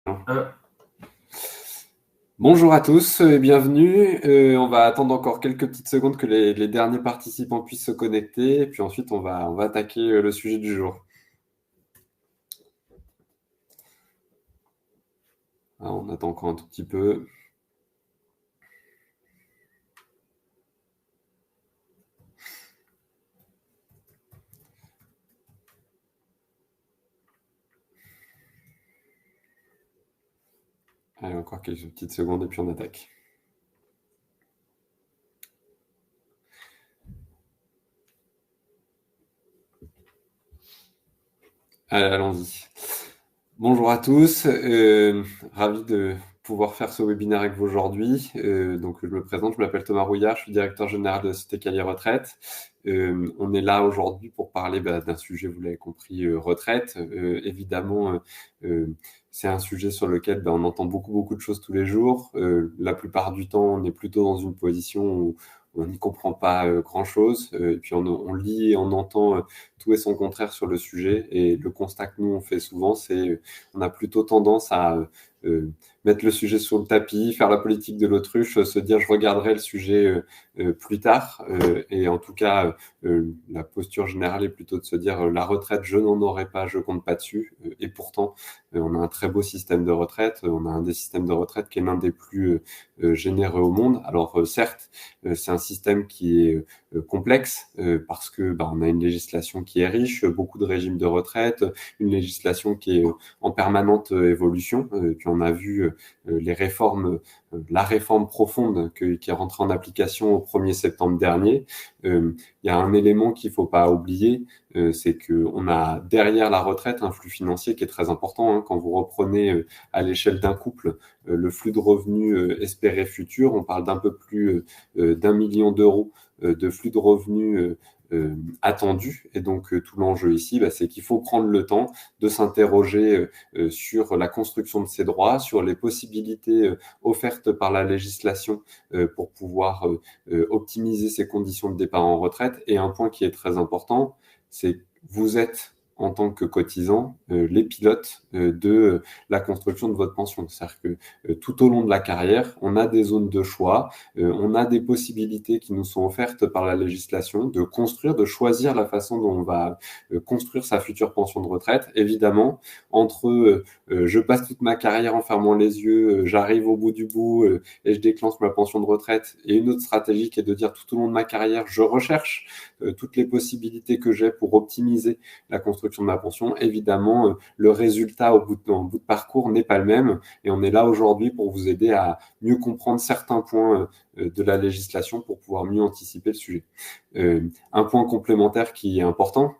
Un. Bonjour à tous et bienvenue. On va attendre encore quelques petites secondes que les derniers participants puissent se connecter, et puis ensuite on va attaquer le sujet du jour. Alors, on attend encore un tout petit peu. Allez, encore quelques petites secondes et puis on attaque. Allez, allons-y. Bonjour à tous, ravi de pouvoir faire ce webinaire avec vous aujourd'hui. Donc, je me présente, je m'appelle Thomas Rouillard, je suis directeur général de la Société Calier Retraite. On est là aujourd'hui pour parler d'un sujet, vous l'avez compris, retraite. Évidemment, c'est un sujet sur lequel on entend beaucoup de choses tous les jours. La plupart du temps, on est plutôt dans une position où on n'y comprend pas grand-chose. Et puis on lit et on entend tout et son contraire sur le sujet. Et le constat que nous, on fait souvent, c'est on a plutôt tendance à mettre le sujet sur le tapis, faire la politique de l'autruche, se dire je regarderai le sujet plus tard. Et en tout cas, la posture générale est plutôt de se dire la retraite, je n'en aurai pas, je compte pas dessus. Et pourtant, on a un très beau système de retraite. On a un des systèmes de retraite qui est l'un des plus généreux au monde. Alors certes, c'est un système qui est complexe parce que on a une législation qui est riche, beaucoup de régimes de retraite, une législation qui est en permanente évolution. Puis on a vu les réformes, la réforme profonde qui est rentrée en application au 1er septembre dernier. Il y a un élément qu'il faut pas oublier, c'est que on a derrière la retraite un flux financier qui est très important. Hein. Quand vous reprenez à l'échelle d'un couple le flux de revenus espérés futurs, on parle d'un peu plus d'1 million d'euros de flux de revenus attendus. Et donc, tout l'enjeu ici, c'est qu'il faut prendre le temps de s'interroger sur la construction de ces droits, sur les possibilités offertes par la législation pour pouvoir optimiser ces conditions de départ en retraite. Et un point qui est très important, c'est que vous êtes en tant que cotisant, les pilotes de la construction de votre pension. C'est-à-dire que tout au long de la carrière, on a des zones de choix, on a des possibilités qui nous sont offertes par la législation de construire, de choisir la façon dont on va construire sa future pension de retraite. Évidemment, entre je passe toute ma carrière en fermant les yeux, j'arrive au bout du bout et je déclenche ma pension de retraite, et une autre stratégie qui est de dire tout au long de ma carrière, je recherche toutes les possibilités que j'ai pour optimiser la construction de ma pension. Évidemment, le résultat en bout de parcours n'est pas le même, et on est là aujourd'hui pour vous aider à mieux comprendre certains points de la législation pour pouvoir mieux anticiper le sujet. Un point complémentaire qui est important,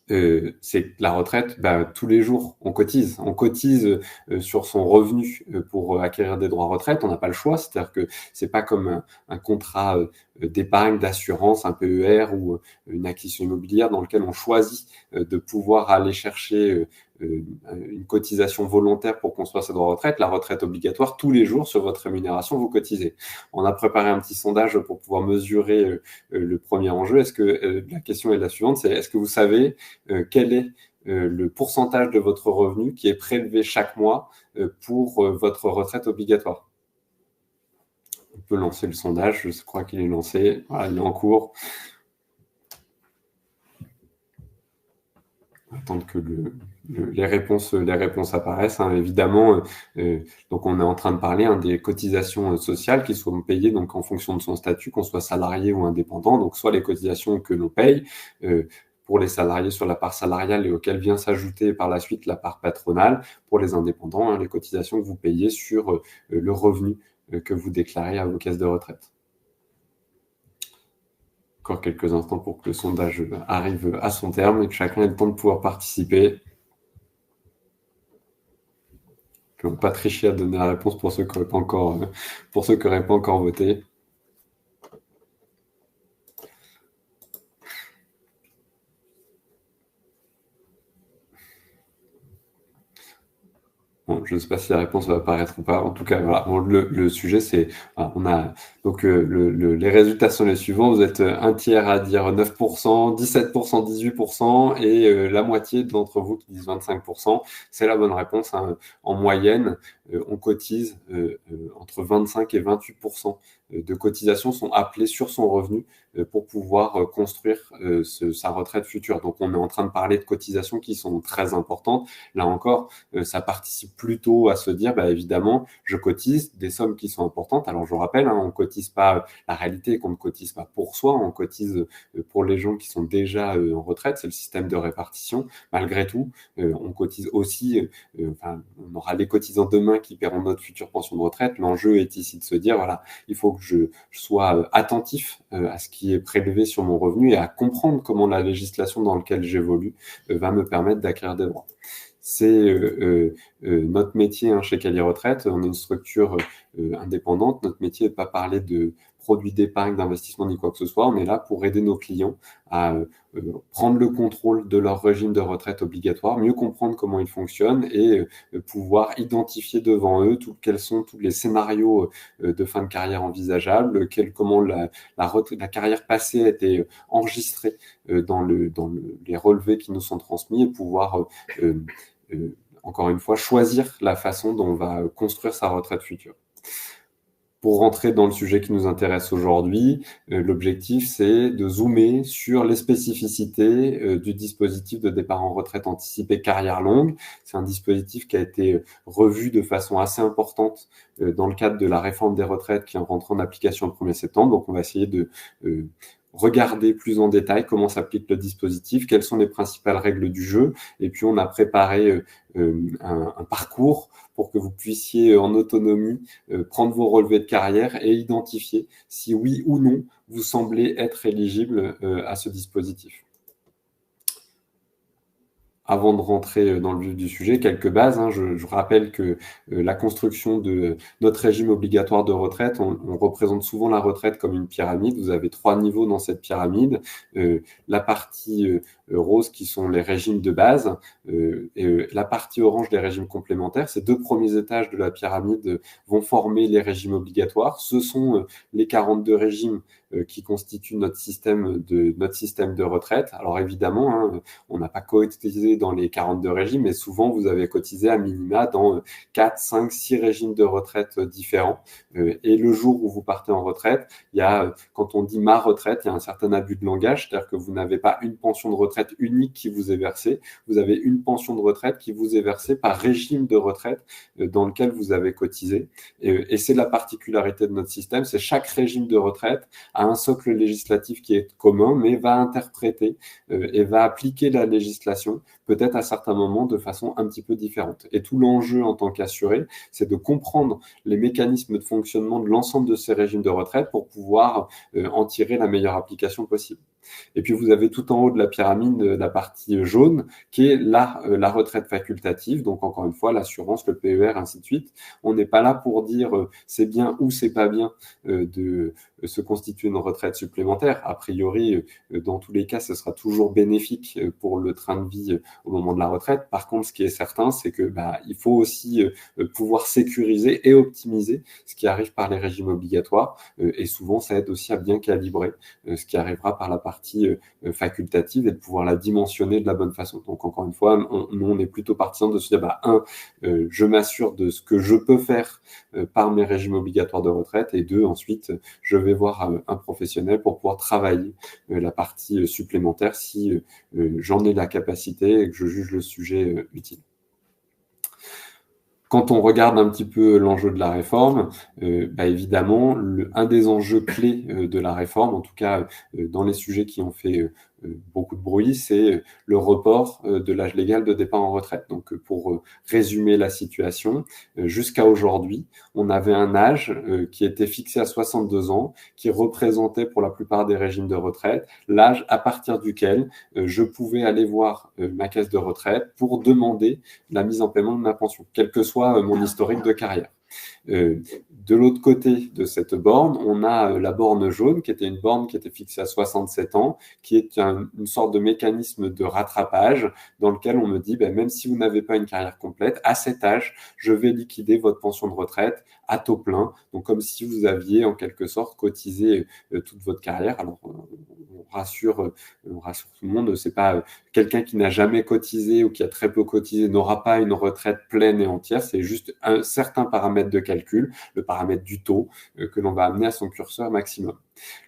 c'est que la retraite, tous les jours, on cotise. On cotise sur son revenu pour acquérir des droits retraite. On n'a pas le choix. C'est-à-dire que c'est pas comme un contrat d'épargne, d'assurance, un PER ou une acquisition immobilière dans lequel on choisit de pouvoir aller chercher une cotisation volontaire pour construire ses droits retraite. La retraite obligatoire, tous les jours, sur votre rémunération, vous cotisez. On a préparé un petit sondage pour pouvoir mesurer le premier enjeu. La question est la suivante, c'est est-ce que vous savez quel est le pourcentage de votre revenu qui est prélevé chaque mois pour votre retraite obligatoire? On peut lancer le sondage, je crois qu'il est lancé. Voilà, il est en cours. Attendre que les réponses apparaissent. Hein, évidemment, donc on est en train de parler des cotisations sociales qui sont payées donc en fonction de son statut, qu'on soit salarié ou indépendant. Donc soit les cotisations que l'on paye pour les salariés sur la part salariale et auquel vient s'ajouter par la suite la part patronale. Pour les indépendants, les cotisations que vous payez sur le revenu que vous déclarez à vos caisses de retraite. Encore quelques instants pour que le sondage arrive à son terme et que chacun ait le temps de pouvoir participer. Je ne vais pas tricher à donner la réponse pour ceux qui n'auraient pas encore voté. Bon, je ne sais pas si la réponse va apparaître ou pas. En tout cas, voilà. Bon, le sujet, c'est, voilà, on a donc les résultats sont les suivants. Vous êtes un tiers à dire 9%, 17%, 18% et la moitié d'entre vous qui disent 25%. C'est la bonne réponse, hein. En moyenne, on cotise entre 25 et 28% de cotisations sont appelées sur son revenu pour pouvoir construire sa retraite future. Donc, on est en train de parler de cotisations qui sont très importantes. Là encore, ça participe plutôt à se dire, bah, évidemment, je cotise des sommes qui sont importantes. Alors, je rappelle, hein, on cotise pas, la réalité est qu'on ne cotise pas pour soi, on cotise pour les gens qui sont déjà en retraite. C'est le système de répartition. Malgré tout, on cotise aussi, enfin, on aura les cotisants demain qui paieront notre future pension de retraite. L'enjeu est ici de se dire, voilà, il faut que je sois attentif à ce qui est prélevé sur mon revenu et à comprendre comment la législation dans laquelle j'évolue va me permettre d'acquérir des droits. C'est notre métier, hein, chez Cali Retraite. On est une structure indépendante. Notre métier n'est pas parler de produits d'épargne, d'investissement ni quoi que ce soit. On est là pour aider nos clients à prendre le contrôle de leur régime de retraite obligatoire, mieux comprendre comment il fonctionne et pouvoir identifier devant eux quels sont tous les scénarios de fin de carrière envisageables, comment la carrière passée a été enregistrée dans les relevés qui nous sont transmis et pouvoir encore une fois, choisir la façon dont on va construire sa retraite future. Pour rentrer dans le sujet qui nous intéresse aujourd'hui, l'objectif, c'est de zoomer sur les spécificités du dispositif de départ en retraite anticipée carrière longue. C'est un dispositif qui a été revu de façon assez importante dans le cadre de la réforme des retraites qui rentre en application le 1er septembre. Donc, on va essayer de regarder plus en détail comment s'applique le dispositif, quelles sont les principales règles du jeu. Et puis, on a préparé un parcours pour que vous puissiez en autonomie prendre vos relevés de carrière et identifier si oui ou non vous semblez être éligible à ce dispositif. Avant de rentrer dans le vif du sujet, quelques bases, hein. Je rappelle que la construction de notre régime obligatoire de retraite, on représente souvent la retraite comme une pyramide. Vous avez 3 niveaux dans cette pyramide. La partie rose qui sont les régimes de base et la partie orange les régimes complémentaires. Ces 2 premiers étages de la pyramide vont former les régimes obligatoires. Ce sont les 42 régimes qui constituent notre système de retraite. Alors évidemment, hein, on n'a pas cotisé dans les 42 régimes, mais souvent vous avez cotisé à minima dans 4, 5, 6 régimes de retraite différents. Et le jour où vous partez en retraite, quand on dit ma retraite, il y a un certain abus de langage, c'est-à-dire que vous n'avez pas une pension de retraite unique qui vous est versée, vous avez une pension de retraite qui vous est versée par régime de retraite dans lequel vous avez cotisé. Et c'est la particularité de notre système, c'est chaque régime de retraite a un socle législatif qui est commun, mais va interpréter et va appliquer la législation peut-être à certains moments de façon un petit peu différente. Et tout l'enjeu en tant qu'assuré, c'est de comprendre les mécanismes de fonctionnement de l'ensemble de ces régimes de retraite pour pouvoir en tirer la meilleure application possible. Et puis vous avez tout en haut de la pyramide la partie jaune qui est la retraite facultative, donc encore une fois l'assurance, le PER, ainsi de suite. On n'est pas là pour dire c'est bien ou c'est pas bien de se constituer une retraite supplémentaire. A priori, dans tous les cas, ce sera toujours bénéfique pour le train de vie au moment de la retraite. Par contre, ce qui est certain, c'est que il faut aussi pouvoir sécuriser et optimiser ce qui arrive par les régimes obligatoires. Et souvent, ça aide aussi à bien calibrer ce qui arrivera par la partie facultative et de pouvoir la dimensionner de la bonne façon. Donc, encore une fois, nous, on est plutôt partisans de se dire, je m'assure de ce que je peux faire par mes régimes obligatoires de retraite et 2, ensuite, je vais voir un professionnel pour pouvoir travailler la partie supplémentaire si j'en ai la capacité et que je juge le sujet utile. Quand on regarde un petit peu l'enjeu de la réforme, évidemment, un des enjeux clés de la réforme, en tout cas dans les sujets qui ont fait beaucoup de bruit, c'est le report de l'âge légal de départ en retraite. Donc, pour résumer la situation, jusqu'à aujourd'hui, on avait un âge qui était fixé à 62 ans, qui représentait pour la plupart des régimes de retraite l'âge à partir duquel je pouvais aller voir ma caisse de retraite pour demander la mise en paiement de ma pension, quel que soit mon historique de carrière. De l'autre côté de cette borne, on a la borne jaune, qui était une borne qui était fixée à 67 ans, qui est une sorte de mécanisme de rattrapage dans lequel on me dit, même si vous n'avez pas une carrière complète, à cet âge, je vais liquider votre pension de retraite à taux plein, donc comme si vous aviez en quelque sorte cotisé toute votre carrière. Alors, on rassure tout le monde, c'est pas quelqu'un qui n'a jamais cotisé ou qui a très peu cotisé n'aura pas une retraite pleine et entière, c'est juste un certain paramètre de calcul, le paramètre du taux, que l'on va amener à son curseur maximum.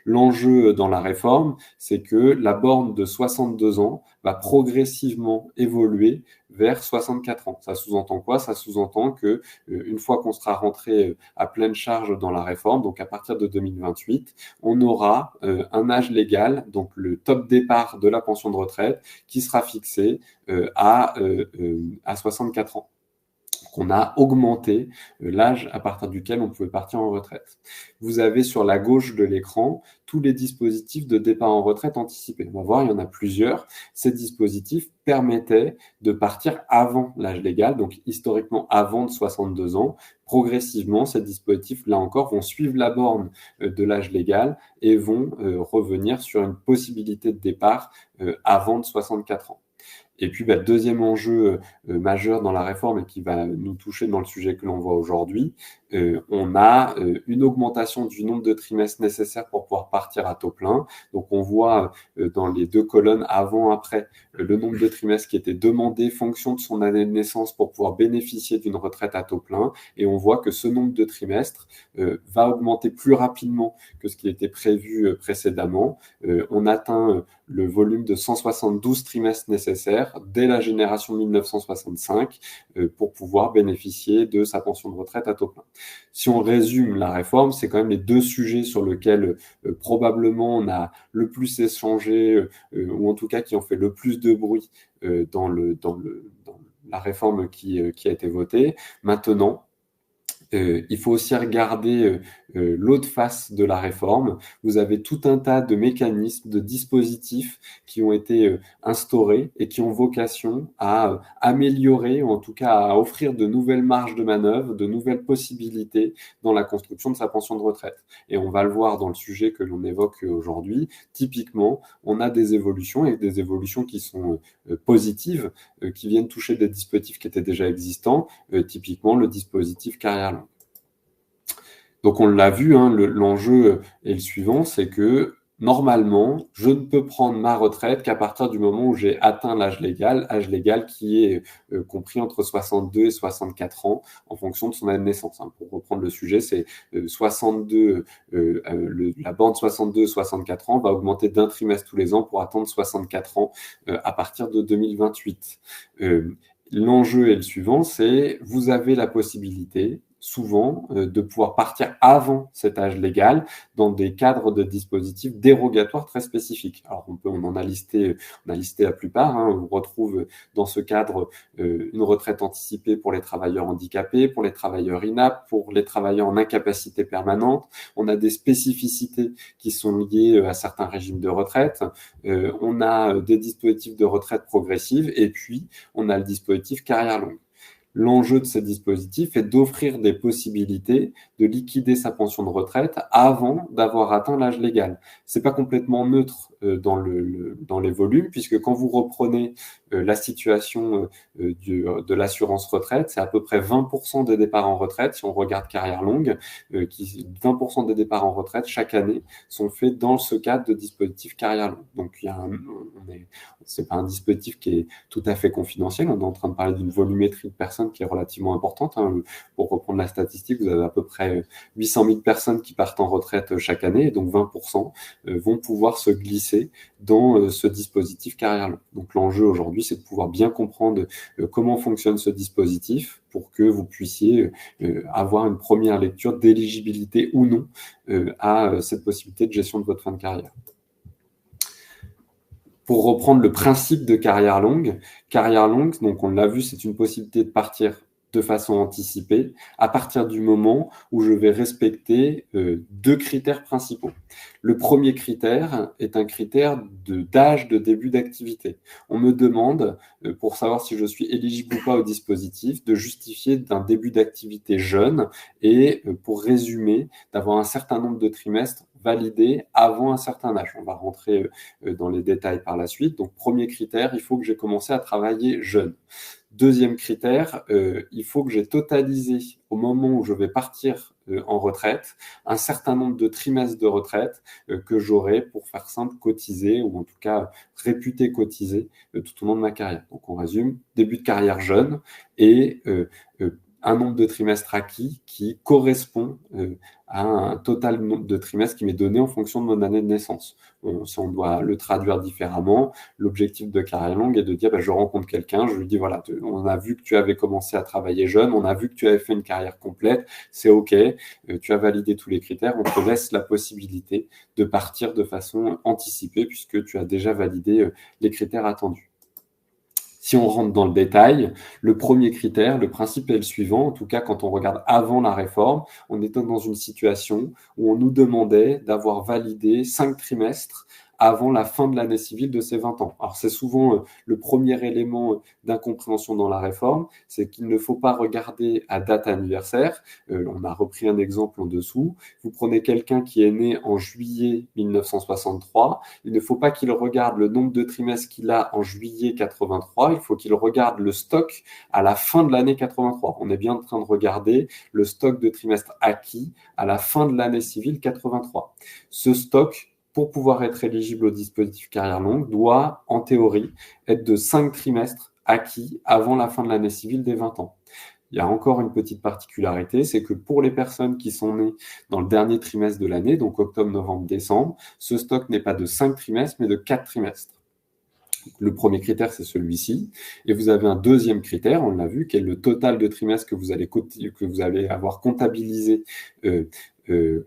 L'enjeu dans la réforme, c'est que la borne de 62 ans va progressivement évoluer vers 64 ans. Ça sous-entend quoi? Ça sous-entend que une fois qu'on sera rentré à pleine charge dans la réforme, donc à partir de 2028, on aura un âge légal, donc le top départ de la pension de retraite, qui sera fixé à 64 ans. On a augmenté l'âge à partir duquel on pouvait partir en retraite. Vous avez sur la gauche de l'écran tous les dispositifs de départ en retraite anticipé. On va voir, il y en a plusieurs. Ces dispositifs permettaient de partir avant l'âge légal, donc historiquement avant de 62 ans. Progressivement, ces dispositifs, là encore, vont suivre la borne de l'âge légal et vont revenir sur une possibilité de départ avant de 64 ans. Et puis, deuxième enjeu majeur dans la réforme et qui va nous toucher dans le sujet que l'on voit aujourd'hui, on a une augmentation du nombre de trimestres nécessaires pour pouvoir partir à taux plein. Donc, on voit dans les deux colonnes avant-après le nombre de trimestres qui était demandé fonction de son année de naissance pour pouvoir bénéficier d'une retraite à taux plein. Et on voit que ce nombre de trimestres va augmenter plus rapidement que ce qui était prévu précédemment. On atteint le volume de 172 trimestres nécessaires dès la génération 1965 pour pouvoir bénéficier de sa pension de retraite à taux plein. Si on résume la réforme, c'est quand même les deux sujets sur lesquels probablement on a le plus échangé ou en tout cas qui ont fait le plus de bruit dans la réforme qui a été votée. Maintenant, il faut aussi regarder l'autre face de la réforme. Vous avez tout un tas de mécanismes, de dispositifs qui ont été instaurés et qui ont vocation à améliorer, ou en tout cas à offrir de nouvelles marges de manœuvre, de nouvelles possibilités dans la construction de sa pension de retraite. Et on va le voir dans le sujet que l'on évoque aujourd'hui. Typiquement, on a des évolutions et des évolutions qui sont positives, qui viennent toucher des dispositifs qui étaient déjà existants, typiquement le dispositif carrière longue. Donc on l'a vu, l'enjeu est le suivant, c'est que normalement, je ne peux prendre ma retraite qu'à partir du moment où j'ai atteint l'âge légal qui est compris entre 62 et 64 ans en fonction de son année de naissance. Pour reprendre le sujet, c'est 62, la bande 62-64 ans va augmenter d'un trimestre tous les ans pour atteindre 64 ans à partir de 2028. L'enjeu est le suivant, c'est vous avez la possibilité souvent de pouvoir partir avant cet âge légal dans des cadres de dispositifs dérogatoires très spécifiques. Alors on en a listé la plupart. On retrouve dans ce cadre une retraite anticipée pour les travailleurs handicapés, pour les travailleurs inaptes, pour les travailleurs en incapacité permanente. On a des spécificités qui sont liées à certains régimes de retraite. On a des dispositifs de retraite progressive et puis on a le dispositif carrière longue. L'enjeu de ces dispositifs est d'offrir des possibilités de liquider sa pension de retraite avant d'avoir atteint l'âge légal. C'est pas complètement neutre dans les volumes, puisque quand vous reprenez la situation de l'assurance retraite, c'est à peu près 20% des départs en retraite. Si on regarde carrière longue, 20% des départs en retraite chaque année sont faits dans ce cadre de dispositif carrière longue. Donc c'est pas un dispositif qui est tout à fait confidentiel. On est en train de parler d'une volumétrie de personnes qui est relativement importante. Pour reprendre la statistique, vous avez à peu près 800 000 personnes qui partent en retraite chaque année, et donc 20% vont pouvoir se glisser dans ce dispositif carrière longue. Donc l'enjeu aujourd'hui, c'est de pouvoir bien comprendre comment fonctionne ce dispositif pour que vous puissiez avoir une première lecture d'éligibilité ou non à cette possibilité de gestion de votre fin de carrière. Pour reprendre le principe de carrière longue, donc on l'a vu, c'est une possibilité de partir de façon anticipée à partir du moment où je vais respecter deux critères principaux. Le premier critère est un critère d'âge de début d'activité. On me demande, pour savoir si je suis éligible ou pas au dispositif, de justifier d'un début d'activité jeune et, pour résumer, d'avoir un certain nombre de trimestres validés avant un certain âge. On va rentrer dans les détails par la suite. Donc, premier critère, il faut que j'ai commencé à travailler jeune. Deuxième critère, il faut que j'ai totalisé au moment où je vais partir en retraite un certain nombre de trimestres de retraite que j'aurai, pour faire simple, cotisé, ou en tout cas réputé cotisé tout au long de ma carrière. Donc on résume, début de carrière jeune et un nombre de trimestres acquis qui correspond à un total nombre de trimestres qui m'est donné en fonction de mon année de naissance. Si on doit le traduire différemment, l'objectif de carrière longue est de dire, je rencontre quelqu'un, je lui dis, voilà, on a vu que tu avais commencé à travailler jeune, on a vu que tu avais fait une carrière complète, c'est OK, tu as validé tous les critères, on te laisse la possibilité de partir de façon anticipée puisque tu as déjà validé les critères attendus. Si on rentre dans le détail, le premier critère, le principe est le suivant. En tout cas, quand on regarde avant la réforme, on était dans une situation où on nous demandait d'avoir validé 5 trimestres avant la fin de l'année civile de ses 20 ans. Alors, c'est souvent le premier élément d'incompréhension dans la réforme, c'est qu'il ne faut pas regarder à date anniversaire. On a repris un exemple en dessous. Vous prenez quelqu'un qui est né en juillet 1963, il ne faut pas qu'il regarde le nombre de trimestres qu'il a en juillet 83, il faut qu'il regarde le stock à la fin de l'année 83. On est bien en train de regarder le stock de trimestres acquis à la fin de l'année civile 83. Ce stock, pour pouvoir être éligible au dispositif carrière longue, doit, en théorie, être de 5 trimestres acquis avant la fin de l'année civile des 20 ans. Il y a encore une petite particularité, c'est que pour les personnes qui sont nées dans le dernier trimestre de l'année, donc octobre, novembre, décembre, ce stock n'est pas de 5 trimestres, mais de 4 trimestres. Le premier critère, c'est celui-ci. Et vous avez un deuxième critère, on l'a vu, qui est le total de trimestres que vous allez avoir comptabilisé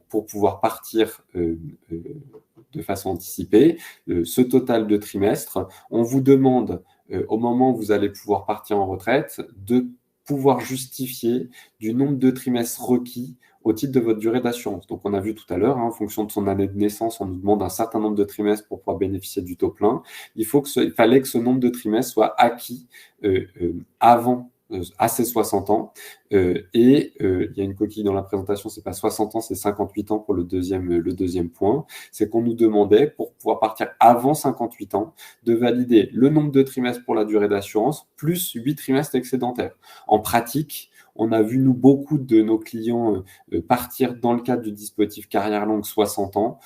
pour pouvoir partir de façon anticipée. Ce total de trimestres, on vous demande, au moment où vous allez pouvoir partir en retraite, de pouvoir justifier du nombre de trimestres requis au titre de votre durée d'assurance. Donc, on a vu tout à l'heure, en fonction de son année de naissance, on nous demande un certain nombre de trimestres pour pouvoir bénéficier du taux plein. Il fallait que ce nombre de trimestres soit acquis avant à ses 60 ans. Il y a une coquille dans la présentation, c'est pas 60 ans, c'est 58 ans pour le deuxième point. C'est qu'on nous demandait, pour pouvoir partir avant 58 ans, de valider le nombre de trimestres pour la durée d'assurance, plus 8 trimestres excédentaires. En pratique, on a vu, nous, beaucoup de nos clients partir dans le cadre du dispositif carrière longue 60 ans,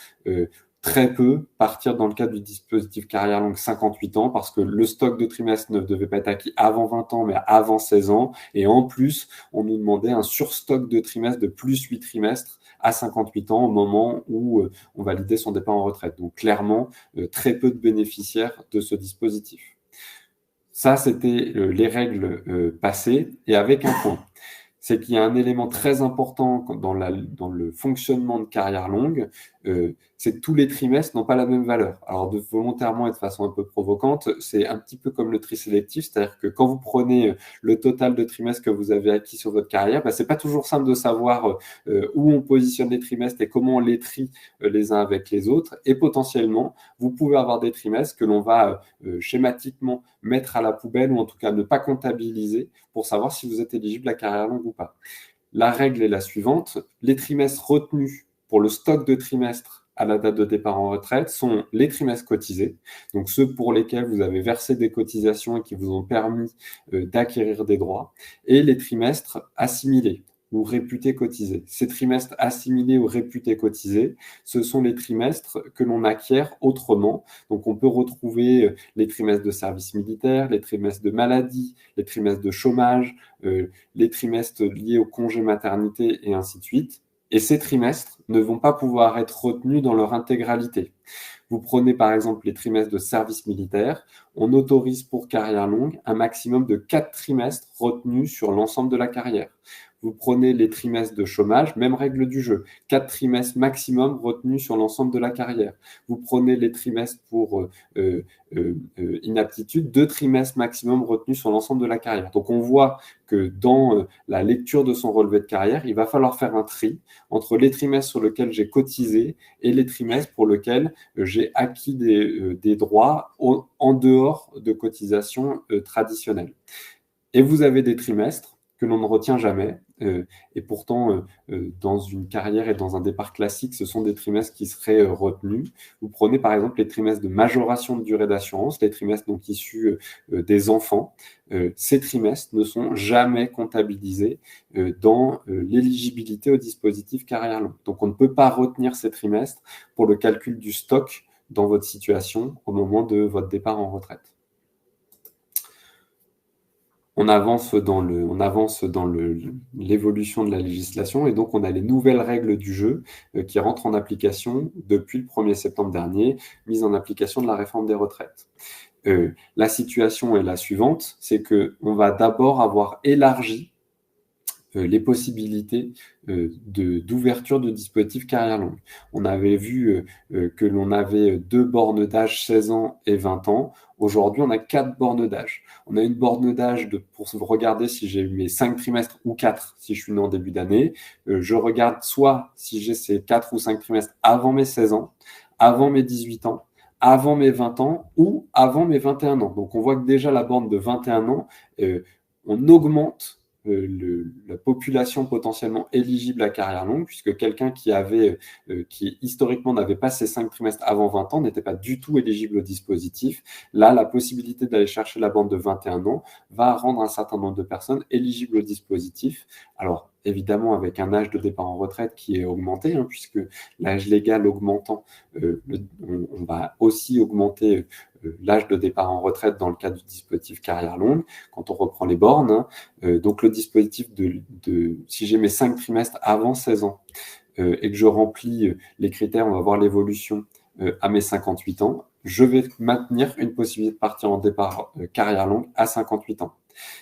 très peu partir dans le cadre du dispositif carrière longue 58 ans parce que le stock de trimestres ne devait pas être acquis avant 20 ans mais avant 16 ans. Et en plus, on nous demandait un surstock de trimestres de plus 8 trimestres à 58 ans au moment où on validait son départ en retraite. Donc clairement, très peu de bénéficiaires de ce dispositif. Ça, c'était les règles passées et avec un point. C'est qu'il y a un élément très important dans le fonctionnement de carrière longue, c'est que tous les trimestres n'ont pas la même valeur. Alors, volontairement et de façon un peu provocante, c'est un petit peu comme le tri sélectif, c'est-à-dire que quand vous prenez le total de trimestres que vous avez acquis sur votre carrière, c'est pas toujours simple de savoir où on positionne les trimestres et comment on les trie les uns avec les autres. Et potentiellement, vous pouvez avoir des trimestres que l'on va schématiquement mettre à la poubelle ou en tout cas ne pas comptabiliser pour savoir si vous êtes éligible à carrière longue ou pas. La règle est la suivante, les trimestres retenus pour le stock de trimestres à la date de départ en retraite sont les trimestres cotisés, donc ceux pour lesquels vous avez versé des cotisations et qui vous ont permis d'acquérir des droits, et les trimestres assimilés ou réputés cotisés. Ces trimestres assimilés ou réputés cotisés, ce sont les trimestres que l'on acquiert autrement. Donc on peut retrouver les trimestres de service militaire, les trimestres de maladie, les trimestres de chômage, les trimestres liés au congé maternité et ainsi de suite. Et ces trimestres ne vont pas pouvoir être retenus dans leur intégralité. Vous prenez par exemple les trimestres de service militaire, on autorise pour carrière longue un maximum de 4 trimestres retenus sur l'ensemble de la carrière. Vous prenez les trimestres de chômage, même règle du jeu. 4 trimestres maximum retenus sur l'ensemble de la carrière. Vous prenez les trimestres pour inaptitude, 2 trimestres maximum retenus sur l'ensemble de la carrière. Donc on voit que dans la lecture de son relevé de carrière, il va falloir faire un tri entre les trimestres sur lesquels j'ai cotisé et les trimestres pour lesquels j'ai acquis des droits en dehors de cotisations traditionnelles. Et vous avez des trimestres que l'on ne retient jamais. Et pourtant, dans une carrière et dans un départ classique, ce sont des trimestres qui seraient retenus. Vous prenez par exemple les trimestres de majoration de durée d'assurance, les trimestres donc issus des enfants. Ces trimestres ne sont jamais comptabilisés dans l'éligibilité au dispositif carrière longue. Donc on ne peut pas retenir ces trimestres pour le calcul du stock dans votre situation au moment de votre départ en retraite. On avance dans l'évolution de la législation et donc on a les nouvelles règles du jeu qui rentrent en application depuis le 1er septembre dernier, mise en application de la réforme des retraites. La situation est la suivante, c'est qu'on va d'abord avoir élargi les possibilités d'ouverture de dispositifs carrière longue. On avait vu que l'on avait 2 bornes d'âge, 16 ans et 20 ans. Aujourd'hui, on a 4 bornes d'âge. On a une borne d'âge pour regarder si j'ai eu mes 5 trimestres ou 4 si je suis né en début d'année. Je regarde soit si j'ai ces 4 ou 5 trimestres avant mes 16 ans, avant mes 18 ans, avant mes 20 ans ou avant mes 21 ans. Donc on voit que déjà la borne de 21 ans, on augmente la population potentiellement éligible à carrière longue, puisque quelqu'un qui historiquement n'avait pas ces 5 trimestres avant 20 ans n'était pas du tout éligible au dispositif. Là, la possibilité d'aller chercher la bande de 21 ans va rendre un certain nombre de personnes éligibles au dispositif. Alors, évidemment, avec un âge de départ en retraite qui est augmenté, puisque l'âge légal augmentant, on va aussi augmenter l'âge de départ en retraite dans le cadre du dispositif carrière longue, quand on reprend les bornes. Donc le dispositif si j'ai mes 5 trimestres avant 16 ans et que je remplis les critères, on va voir l'évolution à mes 58 ans, je vais maintenir une possibilité de partir en départ carrière longue à 58 ans.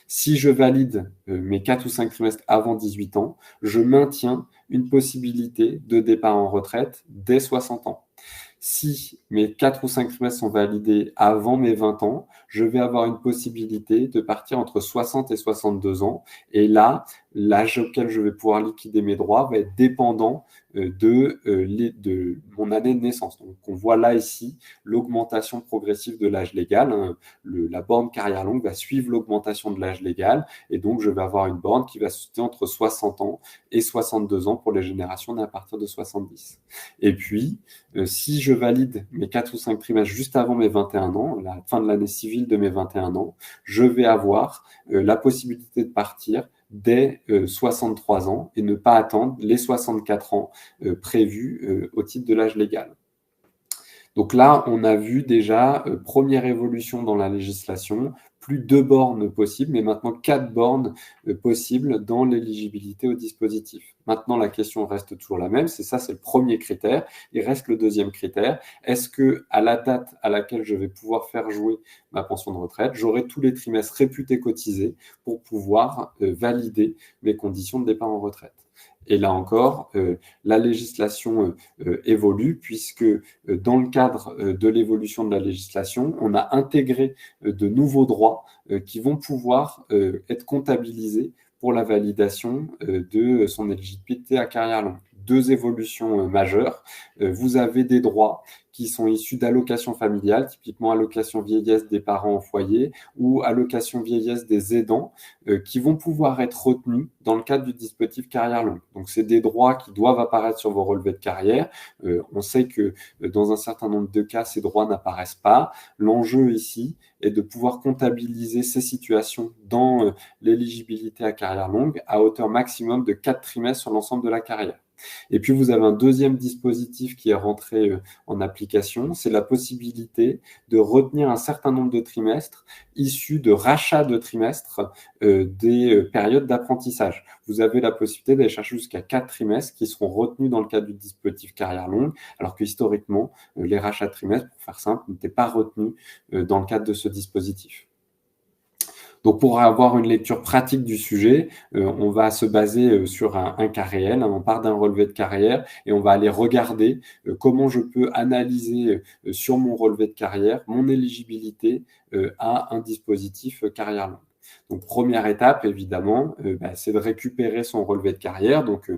Si je valide mes 4 ou 5 trimestres avant 18 ans, je maintiens une possibilité de départ en retraite dès 60 ans. Si mes 4 ou 5 trimestres sont validés avant mes 20 ans, je vais avoir une possibilité de partir entre 60 et 62 ans. Et là, l'âge auquel je vais pouvoir liquider mes droits va être dépendant de mon année de naissance. Donc, on voit là ici l'augmentation progressive de l'âge légal. La borne carrière longue va suivre l'augmentation de l'âge légal. Et donc, je vais avoir une borne qui va se situer entre 60 ans et 62 ans pour les générations nées à partir de 70. Et puis, si je valide mes 4 ou 5 trimestres juste avant mes 21 ans, la fin de l'année civile de mes 21 ans, je vais avoir la possibilité de partir dès 63 ans et ne pas attendre les 64 ans prévus au titre de l'âge légal. Donc là, on a vu déjà première évolution dans la législation, plus 2 bornes possibles, mais maintenant 4 bornes possibles dans l'éligibilité au dispositif. Maintenant, la question reste toujours la même, c'est le premier critère. Il reste le deuxième critère. Est-ce que à la date à laquelle je vais pouvoir faire jouer ma pension de retraite, j'aurai tous les trimestres réputés cotisés pour pouvoir valider mes conditions de départ en retraite? Et là encore, la législation évolue puisque dans le cadre de l'évolution de la législation, on a intégré de nouveaux droits qui vont pouvoir être comptabilisés pour la validation de son éligibilité à carrière longue. 2 évolutions majeures. Vous avez des droits qui sont issus d'allocations familiales, typiquement allocation vieillesse des parents au foyer ou allocation vieillesse des aidants, qui vont pouvoir être retenus dans le cadre du dispositif carrière longue. Donc, c'est des droits qui doivent apparaître sur vos relevés de carrière. On sait que dans un certain nombre de cas, ces droits n'apparaissent pas. L'enjeu ici est de pouvoir comptabiliser ces situations dans l'éligibilité à carrière longue à hauteur maximum de 4 trimestres sur l'ensemble de la carrière. Et puis, vous avez un deuxième dispositif qui est rentré en application, c'est la possibilité de retenir un certain nombre de trimestres issus de rachats de trimestres des périodes d'apprentissage. Vous avez la possibilité d'aller chercher jusqu'à 4 trimestres qui seront retenus dans le cadre du dispositif carrière longue, alors que historiquement, les rachats de trimestres, pour faire simple, n'étaient pas retenus dans le cadre de ce dispositif. Donc, pour avoir une lecture pratique du sujet, on va se baser sur un cas réel. On part d'un relevé de carrière et on va aller regarder comment je peux analyser sur mon relevé de carrière mon éligibilité à un dispositif carrière longue. Donc, première étape, évidemment, c'est de récupérer son relevé de carrière. Donc,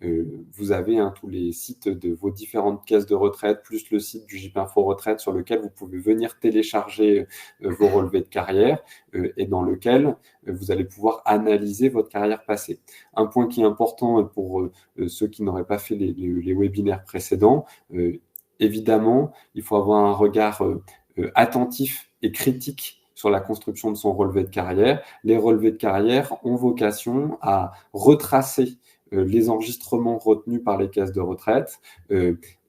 vous avez tous les sites de vos différentes caisses de retraite, plus le site du GIP Info Retraite sur lequel vous pouvez venir télécharger vos relevés de carrière et dans lequel vous allez pouvoir analyser votre carrière passée. Un point qui est important pour ceux qui n'auraient pas fait les webinaires précédents, évidemment, il faut avoir un regard attentif et critique sur la construction de son relevé de carrière. Les relevés de carrière ont vocation à retracer les enregistrements retenus par les caisses de retraite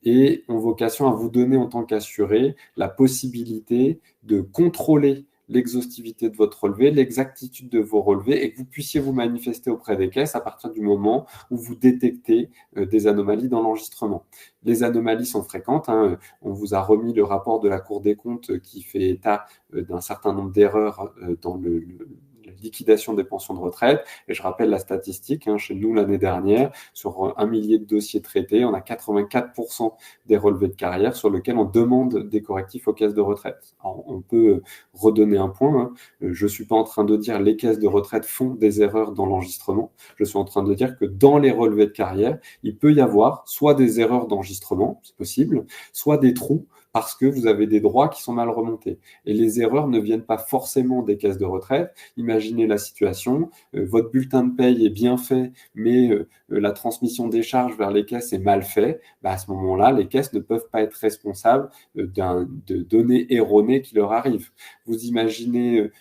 et ont vocation à vous donner en tant qu'assuré la possibilité de contrôler l'exhaustivité de votre relevé, l'exactitude de vos relevés et que vous puissiez vous manifester auprès des caisses à partir du moment où vous détectez des anomalies dans l'enregistrement. Les anomalies sont fréquentes. On vous a remis le rapport de la Cour des comptes qui fait état d'un certain nombre d'erreurs dans la liquidation des pensions de retraite. Et je rappelle la statistique, chez nous l'année dernière, sur 1 millier de dossiers traités, on a 84% des relevés de carrière sur lesquels on demande des correctifs aux caisses de retraite. Alors, on peut redonner un point. Je ne suis pas en train de dire les caisses de retraite font des erreurs dans l'enregistrement. Je suis en train de dire que dans les relevés de carrière, il peut y avoir soit des erreurs d'enregistrement, c'est possible, soit des trous parce que vous avez des droits qui sont mal remontés. Et les erreurs ne viennent pas forcément des caisses de retraite. Imaginez la situation, votre bulletin de paye est bien fait, mais la transmission des charges vers les caisses est mal fait. À ce moment-là, les caisses ne peuvent pas être responsables de données erronées qui leur arrivent. Vous imaginez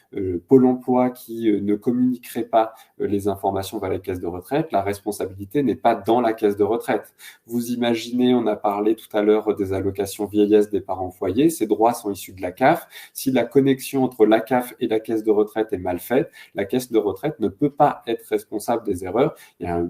Pôle emploi qui ne communiquerait pas les informations vers les caisses de retraite, la responsabilité n'est pas dans la caisse de retraite. Vous imaginez, on a parlé tout à l'heure des allocations vieillesse des parents au foyer, ces droits sont issus de la CAF. Si la connexion entre la CAF et la caisse de retraite est mal faite, la caisse de retraite ne peut pas être responsable des erreurs. La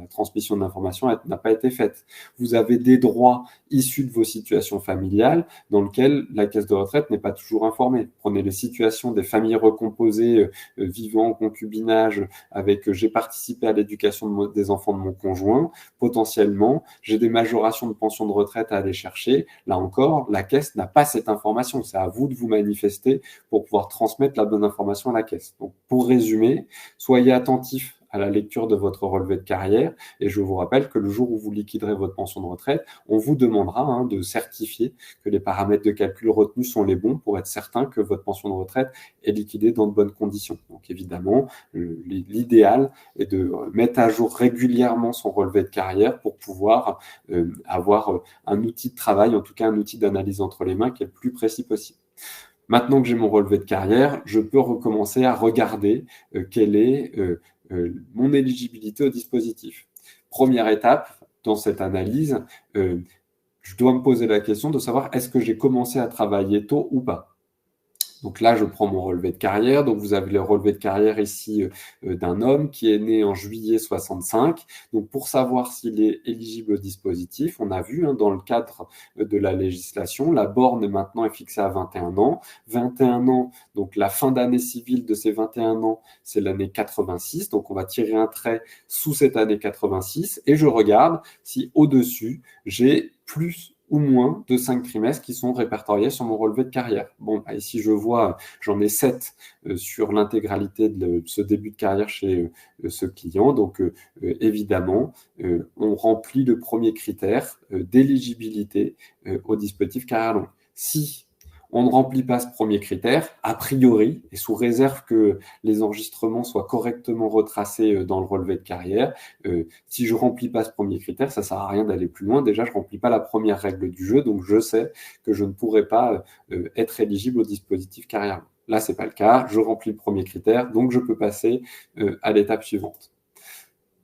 transmission d'informations n'a pas été faite. Vous avez des droits issus de vos situations familiales dans lesquels la caisse de retraite n'est pas toujours informée. Prenez les situations des familles recomposées vivant en concubinage avec j'ai participé à l'éducation des enfants de mon conjoint, potentiellement, j'ai des majorations de pension de retraite à aller chercher. Là encore, la caisse n'a pas cette information. C'est à vous de vous manifester pour pouvoir transmettre la bonne information à la caisse. Donc, pour résumer, soyez attentifs à la lecture de votre relevé de carrière et je vous rappelle que le jour où vous liquiderez votre pension de retraite, on vous demandera de certifier que les paramètres de calcul retenus sont les bons pour être certain que votre pension de retraite est liquidée dans de bonnes conditions. Donc évidemment, l'idéal est de mettre à jour régulièrement son relevé de carrière pour pouvoir avoir un outil de travail, en tout cas un outil d'analyse entre les mains qui est le plus précis possible. Maintenant que j'ai mon relevé de carrière, je peux recommencer à regarder quelle est mon éligibilité au dispositif. Première étape dans cette analyse, je dois me poser la question de savoir est-ce que j'ai commencé à travailler tôt ou pas. Donc là, je prends mon relevé de carrière. Donc vous avez le relevé de carrière ici d'un homme qui est né en juillet 65. Donc pour savoir s'il est éligible au dispositif, on a vu dans le cadre de la législation, la borne maintenant est fixée à 21 ans. 21 ans, donc la fin d'année civile de ces 21 ans, c'est l'année 86. Donc on va tirer un trait sous cette année 86 et je regarde si au-dessus, j'ai plus ou moins de 5 trimestres qui sont répertoriés sur mon relevé de carrière. Bon, ici, je vois, j'en ai 7 sur l'intégralité de ce début de carrière chez ce client. Donc, évidemment, on remplit le premier critère d'éligibilité au dispositif carrière longue. Si on ne remplit pas ce premier critère, a priori, et sous réserve que les enregistrements soient correctement retracés dans le relevé de carrière, si je ne remplis pas ce premier critère, ça ne sert à rien d'aller plus loin. Déjà, je ne remplis pas la première règle du jeu, donc je sais que je ne pourrai pas être éligible au dispositif carrière. Là, ce n'est pas le cas. Je remplis le premier critère, donc je peux passer à l'étape suivante.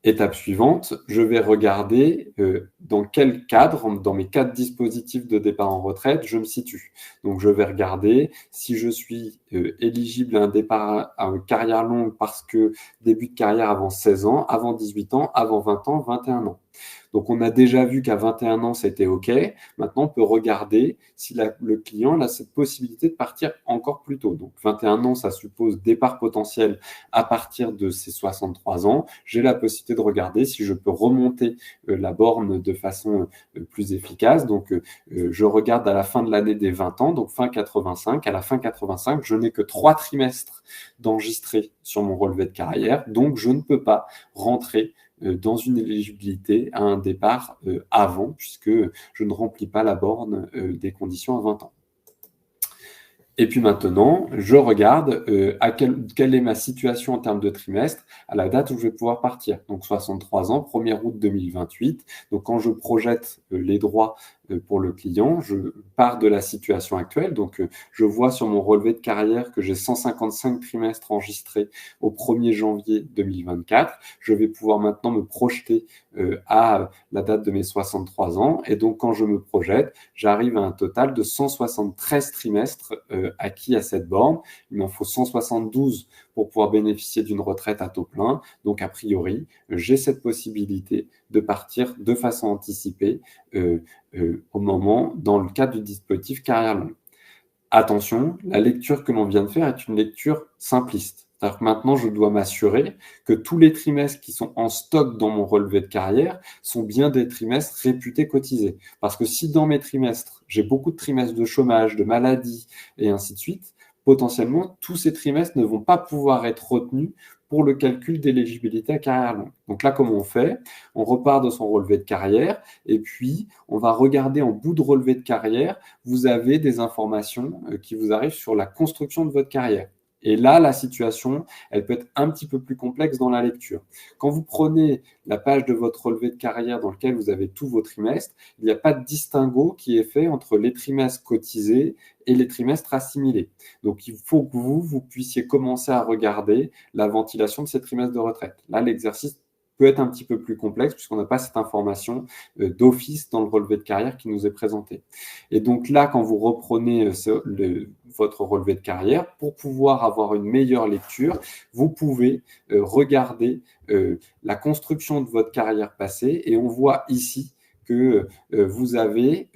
Étape suivante, je vais regarder dans quel cadre, dans mes 4 dispositifs de départ en retraite, je me situe. Donc, je vais regarder si je suis éligible à un départ à une carrière longue parce que début de carrière avant 16 ans, avant 18 ans, avant 20 ans, 21 ans. Donc, on a déjà vu qu'à 21 ans, c'était OK. Maintenant, on peut regarder si le client a cette possibilité de partir encore plus tôt. Donc, 21 ans, ça suppose départ potentiel à partir de ses 63 ans. J'ai la possibilité de regarder si je peux remonter la borne de façon plus efficace. Donc, je regarde à la fin de l'année des 20 ans, donc fin 85. À la fin 85, je n'ai que 3 trimestres d'enregistrés sur mon relevé de carrière. Donc, je ne peux pas rentrer dans une éligibilité à un départ avant, puisque je ne remplis pas la borne des conditions à 20 ans. Et puis maintenant, je regarde quelle est ma situation en termes de trimestre à la date où je vais pouvoir partir. Donc 63 ans, 1er août 2028. Donc quand je projette les droits pour le client, je pars de la situation actuelle. Donc je vois sur mon relevé de carrière que j'ai 155 trimestres enregistrés au 1er janvier 2024. Je vais pouvoir maintenant me projeter à la date de mes 63 ans. Et donc quand je me projette, j'arrive à un total de 173 trimestres acquis à cette borne. Il m'en faut 172 pour pouvoir bénéficier d'une retraite à taux plein. Donc, a priori, j'ai cette possibilité de partir de façon anticipée au moment, dans le cadre du dispositif carrière longue. Attention, la lecture que l'on vient de faire est une lecture simpliste. C'est-à-dire que maintenant, je dois m'assurer que tous les trimestres qui sont en stock dans mon relevé de carrière sont bien des trimestres réputés cotisés. Parce que si dans mes trimestres, j'ai beaucoup de trimestres de chômage, de maladie et ainsi de suite, potentiellement, tous ces trimestres ne vont pas pouvoir être retenus pour le calcul d'éligibilité à carrière longue. Donc là, comment on fait? On repart de son relevé de carrière et puis on va regarder en bout de relevé de carrière, vous avez des informations qui vous arrivent sur la construction de votre carrière. Et là, la situation, elle peut être un petit peu plus complexe dans la lecture. Quand vous prenez la page de votre relevé de carrière dans lequel vous avez tous vos trimestres, il n'y a pas de distinguo qui est fait entre les trimestres cotisés et les trimestres assimilés. Donc, il faut que vous puissiez commencer à regarder la ventilation de ces trimestres de retraite. Là, l'exercice peut être un petit peu plus complexe puisqu'on n'a pas cette information d'office dans le relevé de carrière qui nous est présenté. Et donc là, quand vous reprenez votre relevé de carrière, pour pouvoir avoir une meilleure lecture, vous pouvez regarder la construction de votre carrière passée et on voit ici que vous avez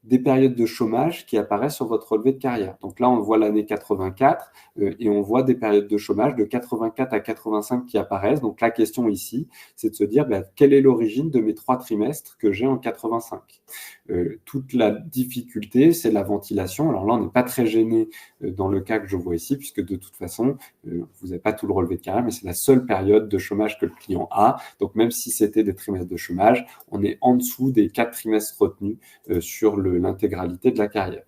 des périodes de chômage qui apparaissent sur votre relevé de carrière. Donc là, on voit l'année 84 et on voit des périodes de chômage de 84 à 85 qui apparaissent. Donc la question ici, c'est de se dire quelle est l'origine de mes 3 trimestres que j'ai en 85. Toute la difficulté, c'est la ventilation. Alors là, on n'est pas très gêné dans le cas que je vois ici, puisque de toute façon, vous n'avez pas tout le relevé de carrière, mais c'est la seule période de chômage que le client a. Donc même si c'était des trimestres de chômage, on est en dessous des 4 trimestres retenus sur l'intégralité de la carrière.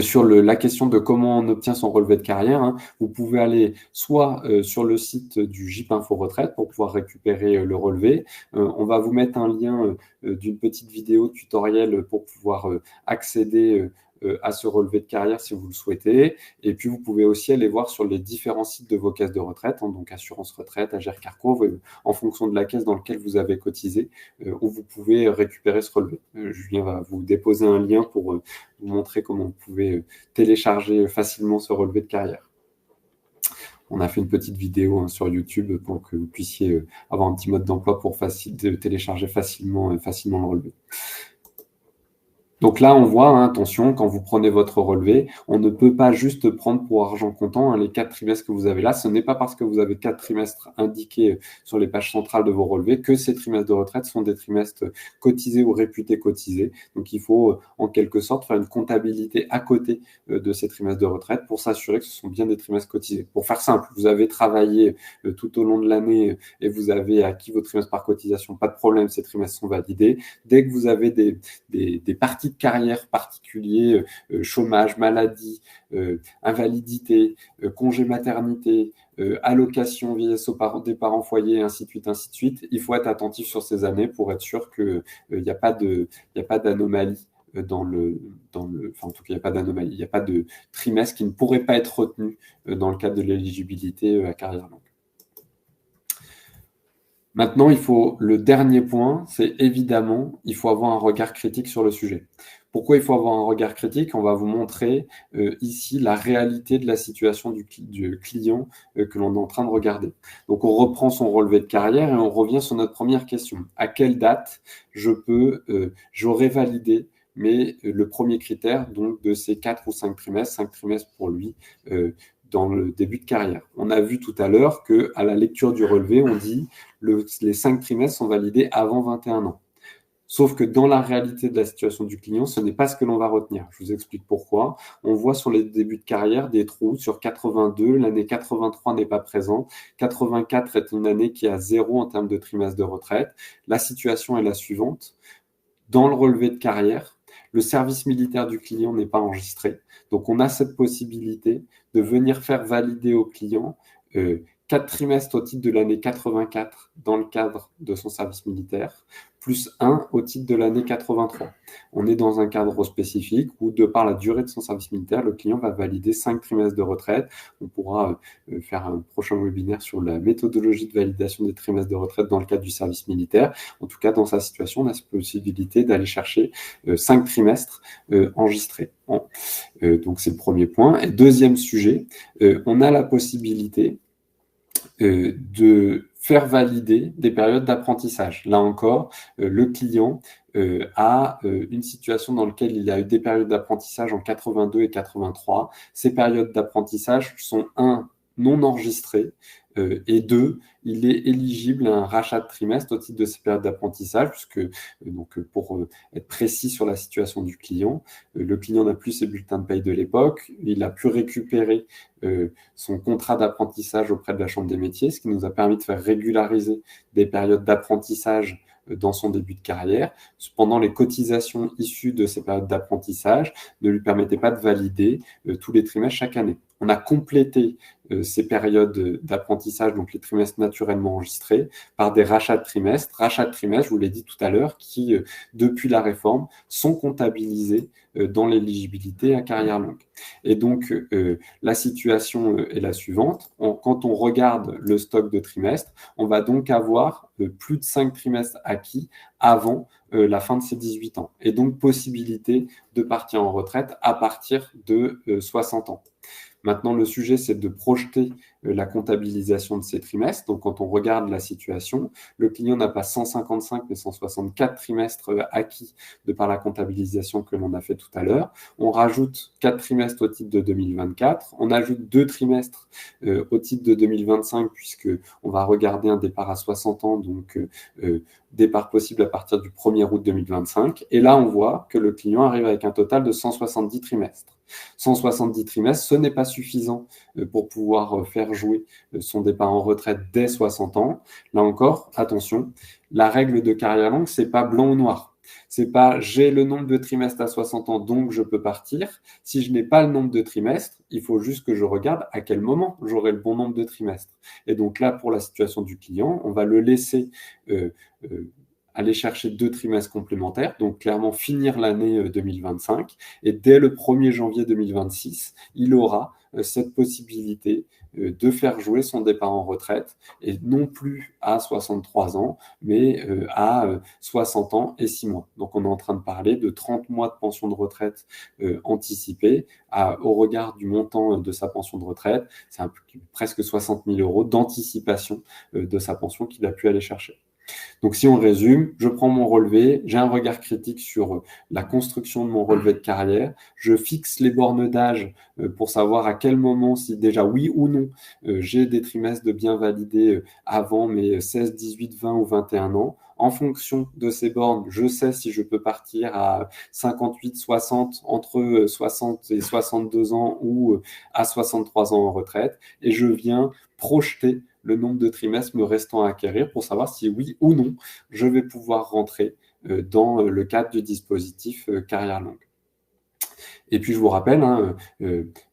Sur la question de comment on obtient son relevé de carrière, vous pouvez aller soit sur le site du GIP Info Retraite pour pouvoir récupérer le relevé. On va vous mettre un lien d'une petite vidéo tutoriel pour pouvoir accéder à ce relevé de carrière si vous le souhaitez. Et puis, vous pouvez aussi aller voir sur les différents sites de vos caisses de retraite, donc Assurance Retraite, Agir Carco, en fonction de la caisse dans laquelle vous avez cotisé, où vous pouvez récupérer ce relevé. Julien va vous déposer un lien pour vous montrer comment vous pouvez télécharger facilement ce relevé de carrière. On a fait une petite vidéo sur YouTube pour que vous puissiez avoir un petit mode d'emploi pour télécharger facilement le relevé. Donc là, on voit, attention, quand vous prenez votre relevé, on ne peut pas juste prendre pour argent comptant les 4 trimestres que vous avez là. Ce n'est pas parce que vous avez 4 trimestres indiqués sur les pages centrales de vos relevés que ces trimestres de retraite sont des trimestres cotisés ou réputés cotisés. Donc il faut en quelque sorte faire une comptabilité à côté de ces trimestres de retraite pour s'assurer que ce sont bien des trimestres cotisés. Pour faire simple, vous avez travaillé tout au long de l'année et vous avez acquis vos trimestres par cotisation, pas de problème, ces trimestres sont validés. Dès que vous avez des parties de carrière particuliers, chômage, maladie, invalidité, congé maternité, allocation vieillesse des parents foyers, ainsi de suite. Il faut être attentif sur ces années pour être sûr qu'il n'y a pas d'anomalie en tout cas, il n'y a pas d'anomalie, il n'y a pas de trimestre qui ne pourrait pas être retenu dans le cadre de l'éligibilité à carrière longue. Maintenant, le dernier point, c'est évidemment, il faut avoir un regard critique sur le sujet. Pourquoi il faut avoir un regard critique? On va vous montrer ici la réalité de la situation du client que l'on est en train de regarder. Donc, on reprend son relevé de carrière et on revient sur notre première question. À quelle date j'aurais validé le premier critère donc de ces 4 ou 5 trimestres, 5 trimestres pour lui, dans le début de carrière. On a vu tout à l'heure qu'à la lecture du relevé, on dit les 5 trimestres sont validés avant 21 ans. Sauf que dans la réalité de la situation du client, ce n'est pas ce que l'on va retenir. Je vous explique pourquoi. On voit sur les débuts de carrière des trous. Sur 82, l'année 83 n'est pas présent. 84 est une année qui a 0 en termes de trimestre de retraite. La situation est la suivante. Dans le relevé de carrière, le service militaire du client n'est pas enregistré. Donc, on a cette possibilité de venir faire valider au client 4 trimestres au titre de l'année 84 dans le cadre de son service militaire, plus 1 au titre de l'année 83. On est dans un cadre spécifique où, de par la durée de son service militaire, le client va valider 5 trimestres de retraite. On pourra faire un prochain webinaire sur la méthodologie de validation des trimestres de retraite dans le cadre du service militaire. En tout cas, dans sa situation, on a cette possibilité d'aller chercher 5 trimestres enregistrés. Donc, c'est le premier point. Et deuxième sujet, on a la possibilité de faire valider des périodes d'apprentissage. Là encore, le client a une situation dans laquelle il a eu des périodes d'apprentissage en 82 et 83. Ces périodes d'apprententissage sont non enregistrées et 2, il est éligible à un rachat de trimestre au titre de ces périodes d'apprentissage, puisque pour être précis sur la situation du client, le client n'a plus ses bulletins de paye de l'époque, il a pu récupérer son contrat d'apprentissage auprès de la Chambre des métiers, ce qui nous a permis de faire régulariser des périodes d'apprentissage dans son début de carrière. Cependant, les cotisations issues de ces périodes d'apprentissage ne lui permettaient pas de valider tous les trimestres chaque année. On a complété ces périodes d'apprentissage, donc les trimestres naturellement enregistrés, par des rachats de trimestres. Rachats de trimestres, je vous l'ai dit tout à l'heure, qui, depuis la réforme, sont comptabilisés dans l'éligibilité à carrière longue. Et donc, la situation est la suivante. Quand on regarde le stock de trimestres, on va donc avoir plus de 5 trimestres acquis avant la fin de ses 18 ans. Et donc, possibilité de partir en retraite à partir de 60 ans. Maintenant, le sujet, c'est de projeter la comptabilisation de ces trimestres. Donc, quand on regarde la situation, le client n'a pas 155, mais 164 trimestres acquis de par la comptabilisation que l'on a fait tout à l'heure. On rajoute 4 trimestres au titre de 2024. On ajoute 2 trimestres au titre de 2025, puisqu'on va regarder un départ à 60 ans, donc départ possible à partir du 1er août 2025. Et là, on voit que le client arrive avec un total de 170 trimestres. 170 trimestres, ce n'est pas suffisant pour pouvoir faire jouer son départ en retraite dès 60 ans. Là encore, attention, la règle de carrière longue, c'est pas blanc ou noir. C'est pas j'ai le nombre de trimestres à 60 ans, donc je peux partir. Si je n'ai pas le nombre de trimestres, il faut juste que je regarde à quel moment j'aurai le bon nombre de trimestres. Et donc là, pour la situation du client, on va le laisser aller chercher 2 trimestres complémentaires, donc clairement finir l'année 2025. Et dès le 1er janvier 2026, il aura cette possibilité de faire jouer son départ en retraite, et non plus à 63 ans, mais à 60 ans et 6 mois. Donc on est en train de parler de 30 mois de pension de retraite anticipée au regard du montant de sa pension de retraite. C'est presque 60 000 € d'anticipation de sa pension qu'il a pu aller chercher. Donc, si on résume, je prends mon relevé, j'ai un regard critique sur la construction de mon relevé de carrière, je fixe les bornes d'âge pour savoir à quel moment, si déjà oui ou non, j'ai des trimestres de bien validés avant mes 16, 18, 20 ou 21 ans. En fonction de ces bornes, je sais si je peux partir à 58, 60, entre 60 et 62 ans ou à 63 ans en retraite, et je viens projeter le nombre de trimestres me restant à acquérir pour savoir si oui ou non je vais pouvoir rentrer dans le cadre du dispositif carrière longue. Et puis, je vous rappelle, hein,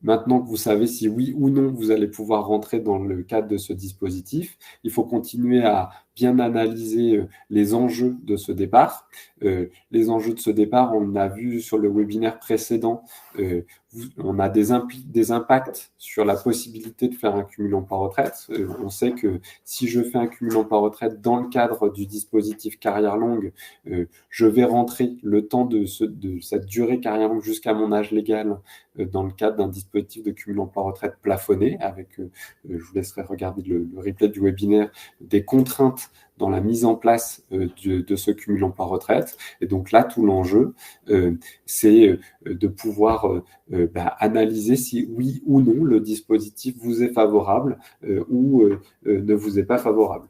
maintenant que vous savez si oui ou non vous allez pouvoir rentrer dans le cadre de ce dispositif, il faut continuer à bien analyser les enjeux de ce départ. Les enjeux de ce départ, on a vu sur le webinaire précédent, on a des impacts sur la possibilité de faire un cumul emploi-retraite. On sait que si je fais un cumul emploi-retraite dans le cadre du dispositif carrière longue, je vais rentrer le temps de cette durée carrière longue jusqu'à mon âge légal dans le cadre d'un dispositif de cumul emploi-retraite plafonné avec, je vous laisserai regarder le replay du webinaire, des contraintes dans la mise en place de ce cumul emploi-retraite. Et donc là, tout l'enjeu, c'est de pouvoir analyser si oui ou non le dispositif vous est favorable ou ne vous est pas favorable.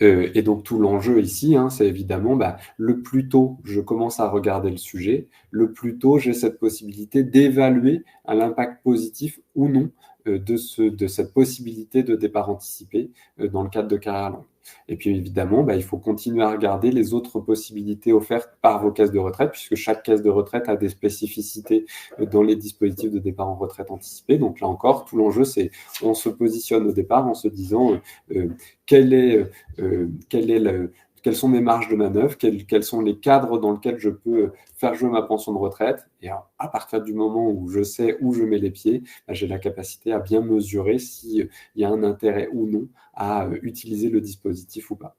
Et donc tout l'enjeu ici, hein, c'est évidemment le plus tôt je commence à regarder le sujet, le plus tôt j'ai cette possibilité d'évaluer l'impact positif ou non de cette possibilité de départ anticipé dans le cadre de carrière longue. Et puis évidemment, il faut continuer à regarder les autres possibilités offertes par vos caisses de retraite, puisque chaque caisse de retraite a des spécificités dans les dispositifs de départ en retraite anticipée. Donc là encore, tout l'enjeu, c'est on se positionne au départ en se disant quelles sont mes marges de manœuvre, quels sont les cadres dans lesquels je peux faire jouer ma pension de retraite. Et à partir du moment où je sais où je mets les pieds, j'ai la capacité à bien mesurer s'il y a un intérêt ou non à utiliser le dispositif ou pas.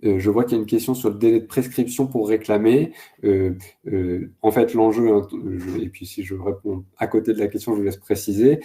Je vois qu'il y a une question sur le délai de prescription pour réclamer. En fait, l'enjeu, et puis si je réponds à côté de la question, je vous laisse préciser.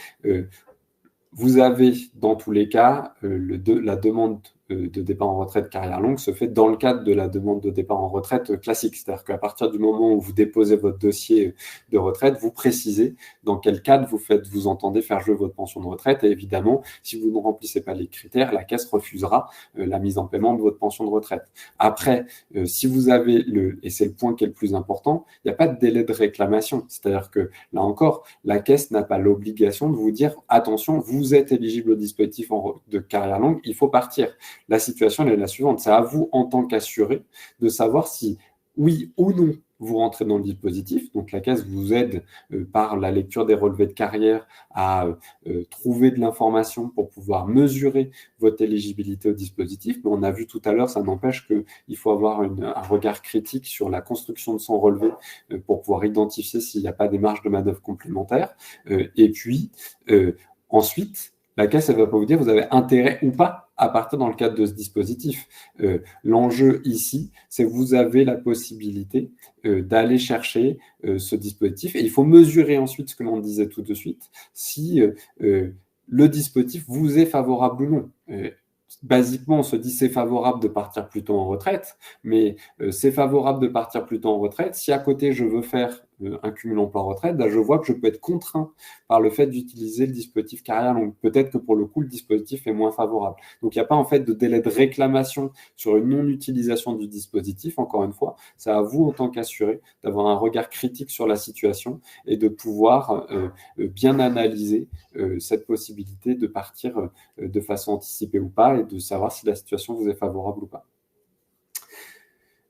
Vous avez, dans tous les cas, la demande de départ en retraite carrière longue se fait dans le cadre de la demande de départ en retraite classique. C'est-à-dire qu'à partir du moment où vous déposez votre dossier de retraite, vous précisez dans quel cadre vous entendez faire jouer votre pension de retraite. Et évidemment, si vous ne remplissez pas les critères, la caisse refusera la mise en paiement de votre pension de retraite. Après, si vous avez et c'est le point qui est le plus important, il n'y a pas de délai de réclamation. C'est-à-dire que là encore, la caisse n'a pas l'obligation de vous dire attention, vous êtes éligible au dispositif de carrière longue, il faut partir. La situation elle est la suivante, c'est à vous en tant qu'assuré de savoir si oui ou non vous rentrez dans le dispositif. Donc la caisse vous aide par la lecture des relevés de carrière à trouver de l'information pour pouvoir mesurer votre éligibilité au dispositif. Mais on a vu tout à l'heure, ça n'empêche qu'il faut avoir un regard critique sur la construction de son relevé pour pouvoir identifier s'il n'y a pas des marges de manœuvre complémentaires. Et puis ensuite, la caisse, elle ne va pas vous dire vous avez intérêt ou pas à partir dans le cadre de ce dispositif. L'enjeu ici, c'est que vous avez la possibilité d'aller chercher ce dispositif et il faut mesurer ensuite ce que l'on disait tout de suite, si le dispositif vous est favorable ou non. Basiquement, on se dit c'est favorable de partir plus tôt en retraite, mais c'est favorable de partir plus tôt en retraite. Si à côté, je veux faire un cumul emploi-retraite, je vois que je peux être contraint par le fait d'utiliser le dispositif carrière longue. Peut-être que pour le coup, le dispositif est moins favorable. Donc, il n'y a pas en fait de délai de réclamation sur une non-utilisation du dispositif. Encore une fois, c'est à vous en tant qu'assuré d'avoir un regard critique sur la situation et de pouvoir bien analyser cette possibilité de partir de façon anticipée ou pas et de savoir si la situation vous est favorable ou pas.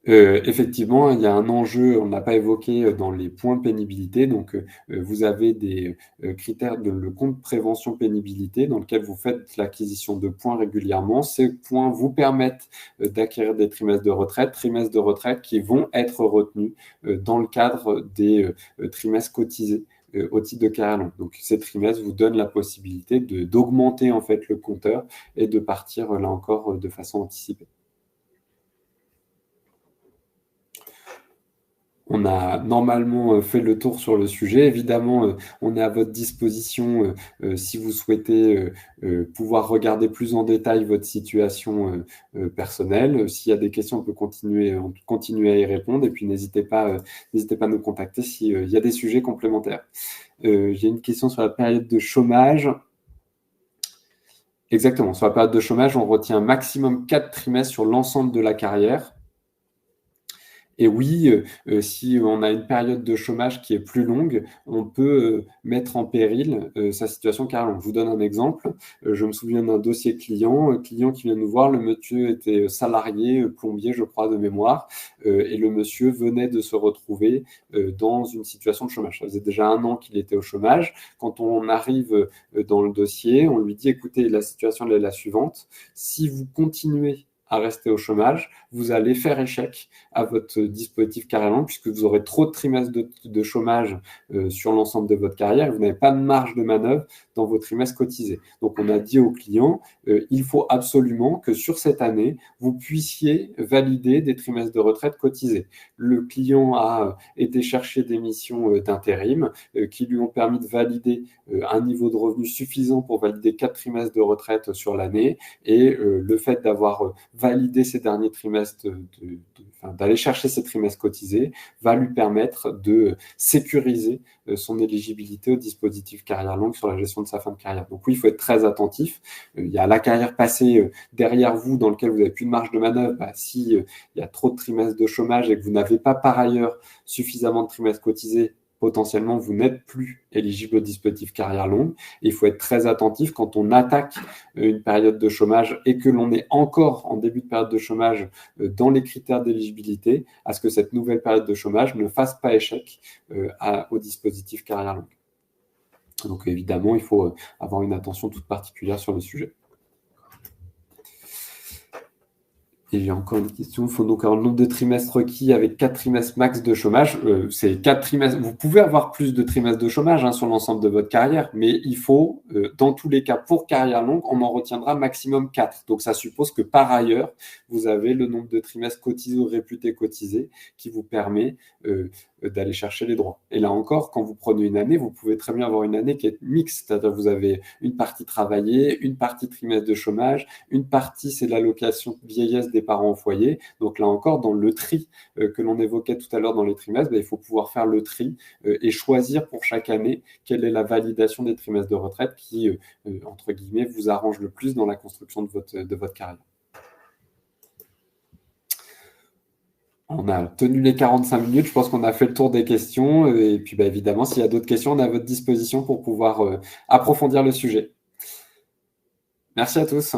Effectivement, il y a un enjeu, on n'a pas évoqué dans les points pénibilité. Donc, vous avez des critères de le compte prévention pénibilité dans lequel vous faites l'acquisition de points régulièrement. Ces points vous permettent d'acquérir des trimestres de retraite qui vont être retenus dans le cadre des trimestres cotisés au titre de carrière longue. Donc, ces trimestres vous donnent la possibilité d'augmenter en fait le compteur et de partir là encore de façon anticipée. On a normalement fait le tour sur le sujet. Évidemment, on est à votre disposition si vous souhaitez pouvoir regarder plus en détail votre situation personnelle. S'il y a des questions, on peut continuer à y répondre. Et puis, n'hésitez pas à nous contacter s'il y a des sujets complémentaires. J'ai une question sur la période de chômage. Exactement. Sur la période de chômage, on retient maximum 4 trimestres sur l'ensemble de la carrière. Et oui, si on a une période de chômage qui est plus longue, on peut mettre en péril sa situation carrément. Je vous donne un exemple. Je me souviens d'un dossier client qui vient nous voir. Le monsieur était salarié, plombier, je crois, de mémoire, et le monsieur venait de se retrouver dans une situation de chômage. Ça faisait déjà 1 an qu'il était au chômage. Quand on arrive dans le dossier, on lui dit, écoutez, la situation elle est la suivante. Si vous continuez à rester au chômage, vous allez faire échec à votre dispositif carrière longue puisque vous aurez trop de trimestres de chômage sur l'ensemble de votre carrière et vous n'avez pas de marge de manœuvre dans vos trimestres cotisés. Donc, on a dit aux clients, il faut absolument que sur cette année, vous puissiez valider des trimestres de retraite cotisés. Le client a été chercher des missions d'intérim qui lui ont permis de valider un niveau de revenu suffisant pour valider 4 trimestres de retraite sur l'année et le fait d'avoir validé ces derniers trimestres, d'aller chercher ces trimestres cotisés, va lui permettre de sécuriser son éligibilité au dispositif carrière longue sur la gestion de sa fin de carrière. Donc oui, il faut être très attentif. Il y a la carrière passée derrière vous dans lequel vous n'avez plus de marge de manœuvre. Si il y a trop de trimestres de chômage et que vous n'avez pas par ailleurs suffisamment de trimestres cotisés, potentiellement, vous n'êtes plus éligible au dispositif carrière longue. Et il faut être très attentif quand on attaque une période de chômage et que l'on est encore en début de période de chômage dans les critères d'éligibilité, à ce que cette nouvelle période de chômage ne fasse pas échec au dispositif carrière longue. Donc évidemment, il faut avoir une attention toute particulière sur le sujet. Et j'ai encore une question. Il faut donc avoir le nombre de trimestres requis avec 4 trimestres max de chômage. C'est 4 trimestres. Vous pouvez avoir plus de trimestres de chômage sur l'ensemble de votre carrière, mais il faut, dans tous les cas, pour carrière longue, on en retiendra maximum 4. Donc, ça suppose que par ailleurs, vous avez le nombre de trimestres cotisés ou réputés cotisés qui vous permet d'aller chercher les droits. Et là encore, quand vous prenez une année, vous pouvez très bien avoir une année qui est mixte, c'est-à-dire que vous avez une partie travaillée, une partie trimestre de chômage, une partie c'est l'allocation vieillesse des parents au foyer. Donc là encore, dans le tri que l'on évoquait tout à l'heure dans les trimestres, il faut pouvoir faire le tri et choisir pour chaque année quelle est la validation des trimestres de retraite qui, entre guillemets, vous arrange le plus dans la construction de votre carrière. On a tenu les 45 minutes, je pense qu'on a fait le tour des questions. Et puis évidemment, s'il y a d'autres questions, on est à votre disposition pour pouvoir approfondir le sujet. Merci à tous.